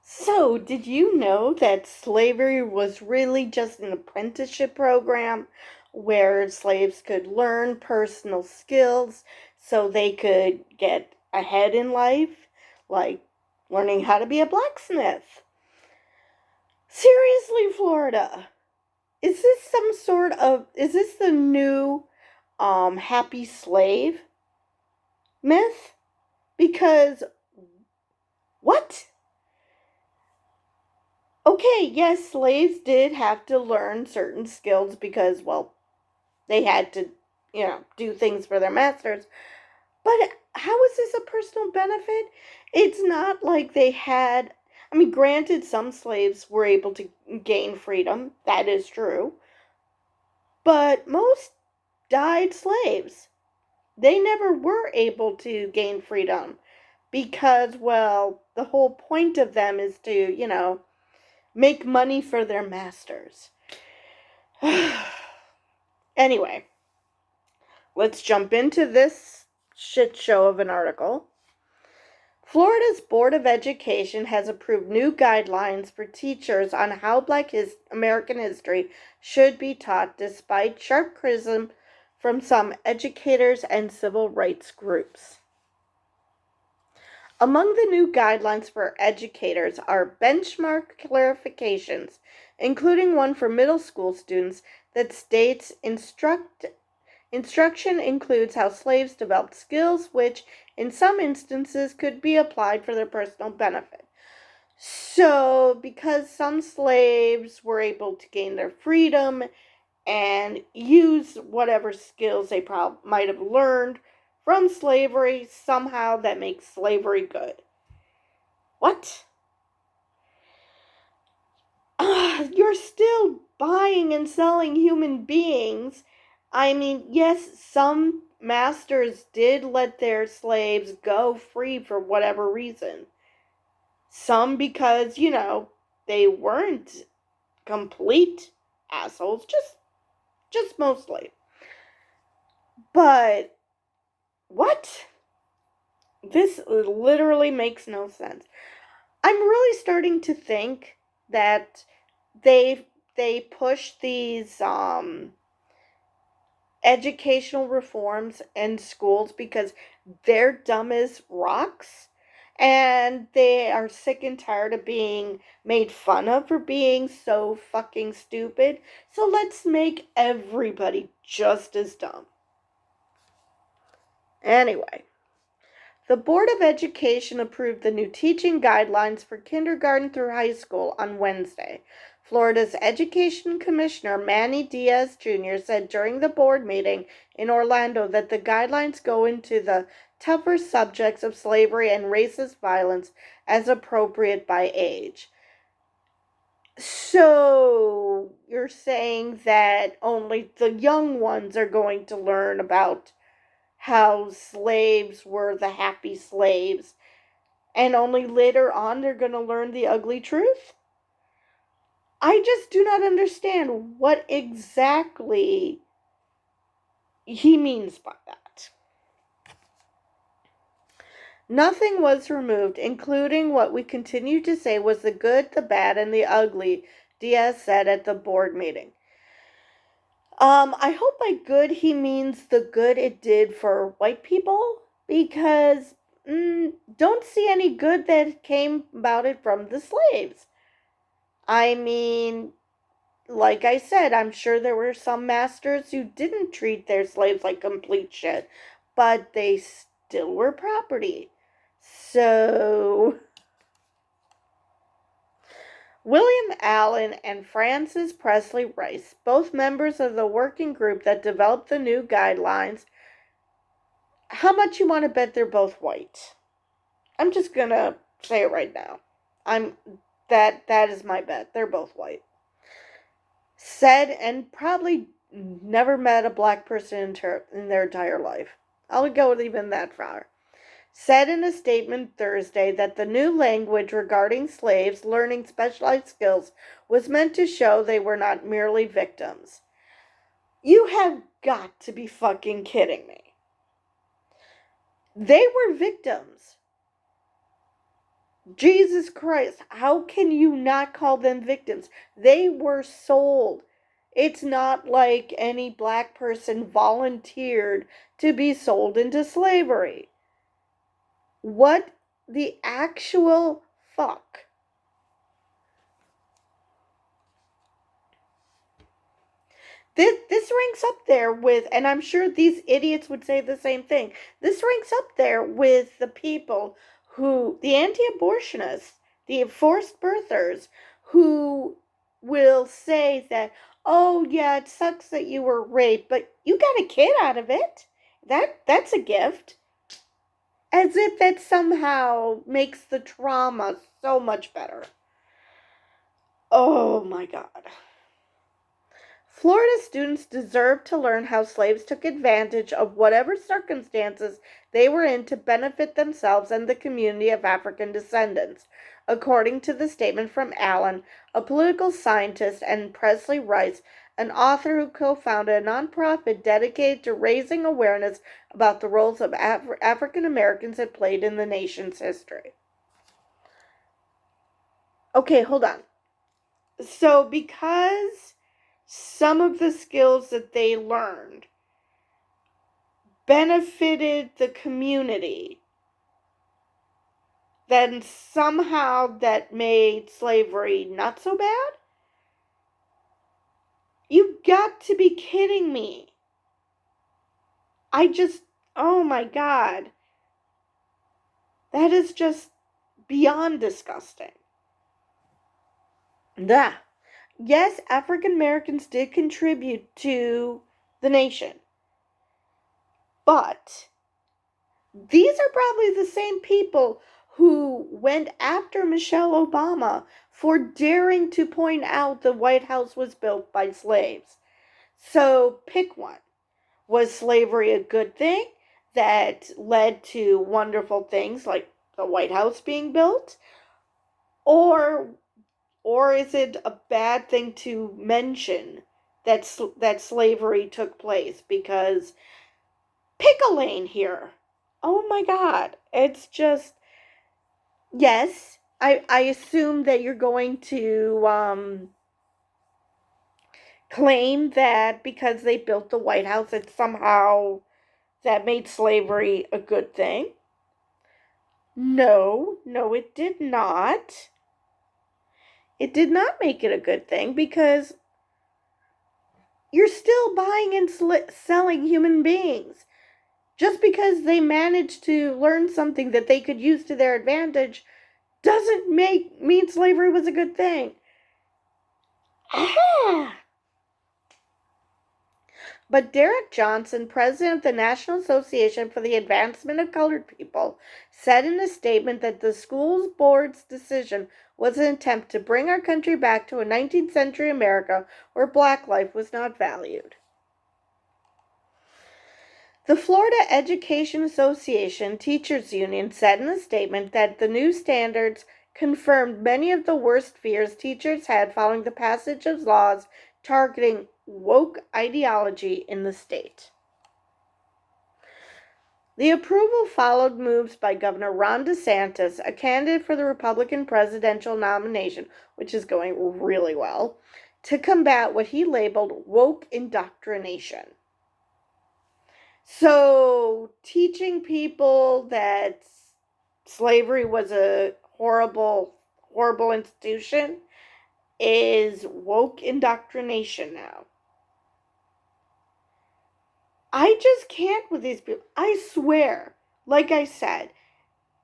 So, did you know that slavery was really just an apprenticeship program where slaves could learn personal skills so they could get ahead in life, like learning how to be a blacksmith? Seriously, Florida, is this the new happy slave myth? Because what? Okay, yes, slaves did have to learn certain skills because, well, they had to, do things for their masters. But how is this a personal benefit? It's not like they had. I mean, granted, some slaves were able to gain freedom. That is true. But most died slaves. They never were able to gain freedom because, well, the whole point of them is to, make money for their masters. Anyway, let's jump into this shit show of an article. Florida's Board of Education has approved new guidelines for teachers on how American history should be taught despite sharp criticism from some educators and civil rights groups. Among the new guidelines for educators are benchmark clarifications, including one for middle school students that states instruction includes how slaves developed skills which, in some instances, could be applied for their personal benefit. So, because some slaves were able to gain their freedom and use whatever skills they might have learned from slavery, somehow that makes slavery good. What? You're still buying and selling human beings. I mean, yes, some masters did let their slaves go free for whatever reason. Some because, they weren't complete assholes, just mostly. But what? This literally makes no sense. I'm really starting to think that they push these educational reforms in schools because they're dumb as rocks and they are sick and tired of being made fun of for being so fucking stupid. So let's make everybody just as dumb. Anyway, the Board of Education approved the new teaching guidelines for kindergarten through high school on Wednesday. Florida's Education Commissioner Manny Diaz Jr. said during the board meeting in Orlando that the guidelines go into the tougher subjects of slavery and racist violence as appropriate by age. So, you're saying that only the young ones are going to learn about how slaves were the happy slaves, and only later on they're going to learn the ugly truth? I just do not understand what exactly he means by that. Nothing was removed, including what we continue to say was the good, the bad, and the ugly, Diaz said at the board meeting. I hope by good he means the good it did for white people, because don't see any good that came about it from the slaves. I mean, like I said, I'm sure there were some masters who didn't treat their slaves like complete shit, but they still were property. So, William Allen and Francis Presley Rice, both members of the working group that developed the new guidelines, how much you want to bet they're both white? I'm just gonna say it right now. I'm that is my bet. They're both white. Said and probably never met a black person in their entire life. I'll go with even that far. Said in a statement Thursday that the new language regarding slaves learning specialized skills was meant to show they were not merely victims. You have got to be fucking kidding me. They were victims. Jesus Christ, how can you not call them victims? They were sold. It's not like any black person volunteered to be sold into slavery. What the actual fuck? This ranks up there with, and I'm sure these idiots would say the same thing. This ranks up there with the people who, the anti-abortionists, the forced birthers, who will say that, oh yeah, it sucks that you were raped, but you got a kid out of it. That's a gift. As if that somehow makes the trauma so much better. Oh my God. Florida students deserve to learn how slaves took advantage of whatever circumstances they were in to benefit themselves and the community of African descendants, according to the statement from Allen, a political scientist, and Presley Rice, an author who co-founded a nonprofit dedicated to raising awareness about the roles of African Americans had played in the nation's history. Okay, hold on. So because some of the skills that they learned benefited the community, then somehow that made slavery not so bad? You've got to be kidding me. Oh my God. That is just beyond disgusting. Duh. Yes, African Americans did contribute to the nation. But these are probably the same people who went after Michelle Obama for daring to point out the White House was built by slaves. So pick one. Was slavery a good thing that led to wonderful things like the White House being built? Or is it a bad thing to mention that slavery took place? Because pick a lane here. Oh my God. It's just, yes, I assume that you're going to claim that because they built the White House, it somehow that made slavery a good thing. No, it did not. It did not make it a good thing because you're still buying and selling human beings. Just because they managed to learn something that they could use to their advantage doesn't mean slavery was a good thing. Ah. But Derek Johnson, president of the National Association for the Advancement of Colored People, said in a statement that the school board's decision was an attempt to bring our country back to a 19th century America where black life was not valued. The Florida Education Association Teachers Union said in a statement that the new standards confirmed many of the worst fears teachers had following the passage of laws targeting woke ideology in the state. The approval followed moves by Governor Ron DeSantis, a candidate for the Republican presidential nomination, which is going really well, to combat what he labeled woke indoctrination. So, teaching people that slavery was a horrible, horrible institution is woke indoctrination now. I just can't with these people. I swear, like I said,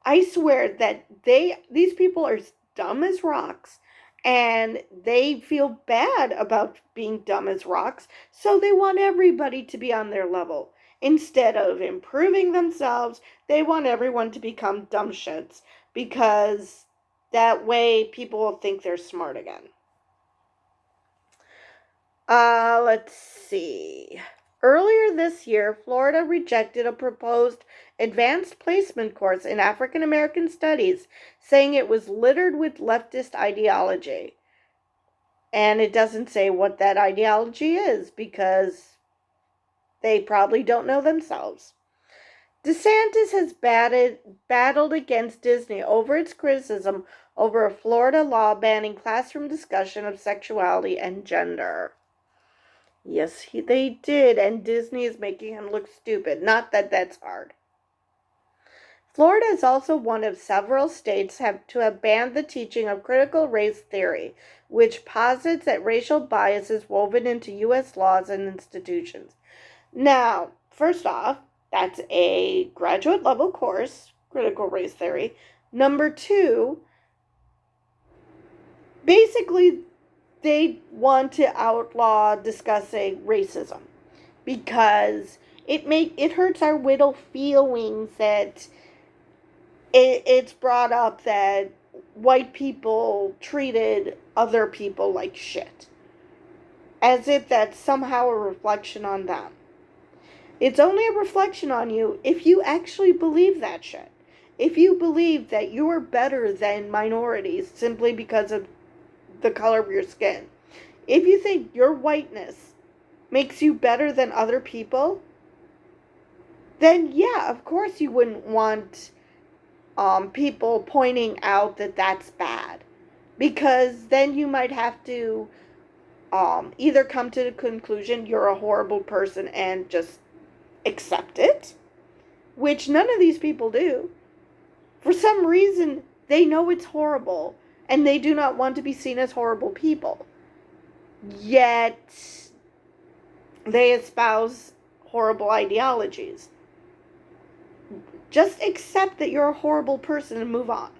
I swear that these people are dumb as rocks and they feel bad about being dumb as rocks, so they want everybody to be on their level. Instead of improving themselves, they want everyone to become dumb shits because that way people will think they're smart again. Let's see. Earlier this year, Florida rejected a proposed advanced placement course in African American studies, saying it was littered with leftist ideology. And it doesn't say what that ideology is because they probably don't know themselves. DeSantis has battled against Disney over its criticism over a Florida law banning classroom discussion of sexuality and gender. Yes, they did, and Disney is making him look stupid. Not that that's hard. Florida is also one of several states to have banned the teaching of critical race theory, which posits that racial bias is woven into U.S. laws and institutions. Now, first off, that's a graduate level course, critical race theory. Number two, basically, they want to outlaw discussing racism because it hurts our little feelings that it's brought up that white people treated other people like shit, as if that's somehow a reflection on them. It's only a reflection on you if you actually believe that shit. If you believe that you're better than minorities simply because of the color of your skin. If you think your whiteness makes you better than other people, then yeah, of course you wouldn't want people pointing out that that's bad. Because then you might have to either come to the conclusion you're a horrible person and just accept it, which none of these people do. For some reason, they know it's horrible, and they do not want to be seen as horrible people. Yet, they espouse horrible ideologies. Just accept that you're a horrible person and move on.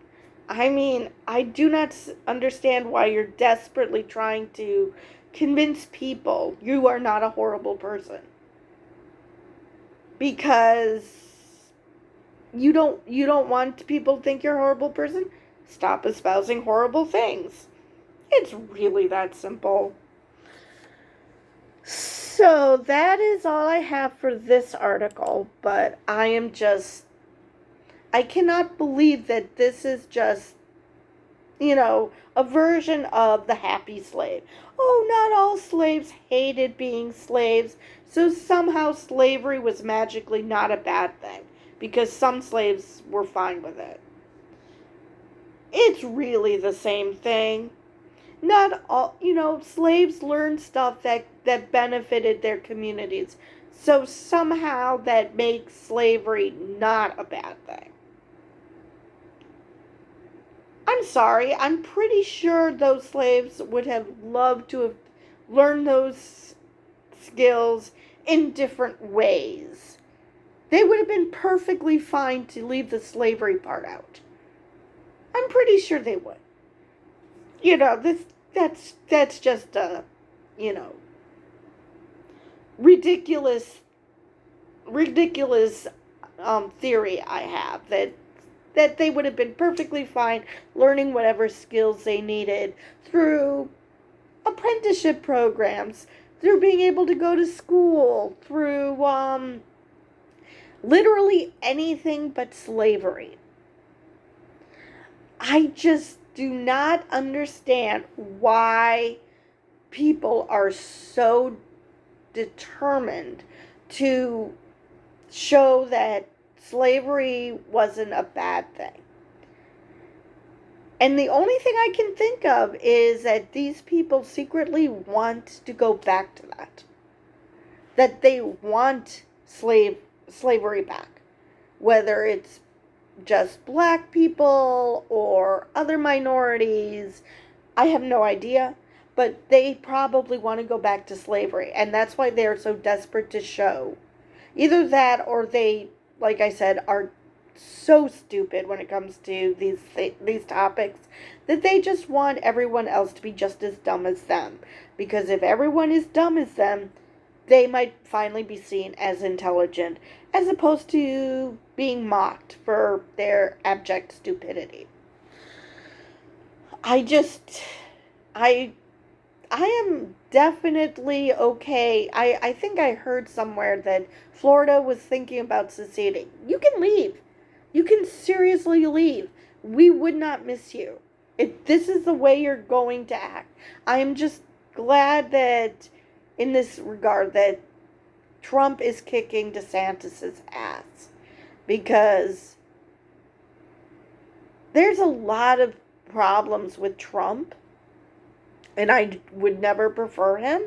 I mean, I do not understand why you're desperately trying to convince people you are not a horrible person. Because you don't want people to think you're a horrible person? Stop espousing horrible things. It's really that simple. So that is all I have for this article, but I cannot believe that this is just, a version of the happy slave. Oh, not all slaves hated being slaves, so somehow slavery was magically not a bad thing, because some slaves were fine with it. It's really the same thing. Not all, slaves learned stuff that benefited their communities. So somehow that makes slavery not a bad thing. I'm sorry, I'm pretty sure those slaves would have loved to have learned those skills in different ways. They would have been perfectly fine to leave the slavery part out. I'm pretty sure they would. That's just a, ridiculous theory I have that they would have been perfectly fine learning whatever skills they needed through apprenticeship programs, through being able to go to school, through literally anything but slavery. I just do not understand why people are so determined to show that slavery wasn't a bad thing. And the only thing I can think of is that these people secretly want to go back to that. That they want slavery back. Whether it's just black people or other minorities, I have no idea. But they probably want to go back to slavery. And that's why they're so desperate to show. Either that or they, like I said, are so stupid when it comes to these topics that they just want everyone else to be just as dumb as them. Because if everyone is dumb as them, they might finally be seen as intelligent, as opposed to being mocked for their abject stupidity. I am definitely okay. I think I heard somewhere that Florida was thinking about seceding. You can leave. You can seriously leave. We would not miss you. If this is the way you're going to act. I am just glad that, in this regard, that Trump is kicking DeSantis' ass. because there's a lot of problems with Trump, and I would never prefer him,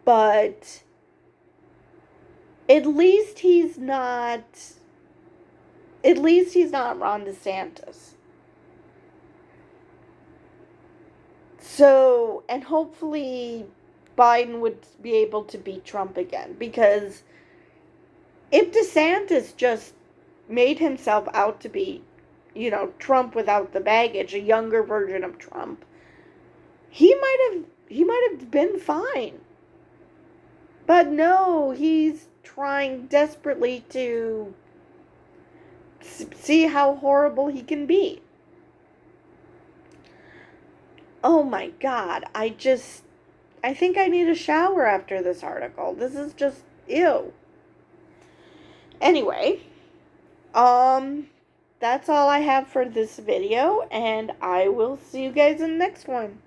but at least he's not Ron DeSantis. So, and hopefully Biden would be able to beat Trump again, because if DeSantis just made himself out to be, Trump without the baggage, a younger version of Trump, he might have been fine. But no, he's trying desperately to see how horrible he can be. Oh my God, I think I need a shower after this article. This is just ew. Anyway, that's all I have for this video, and I will see you guys in the next one.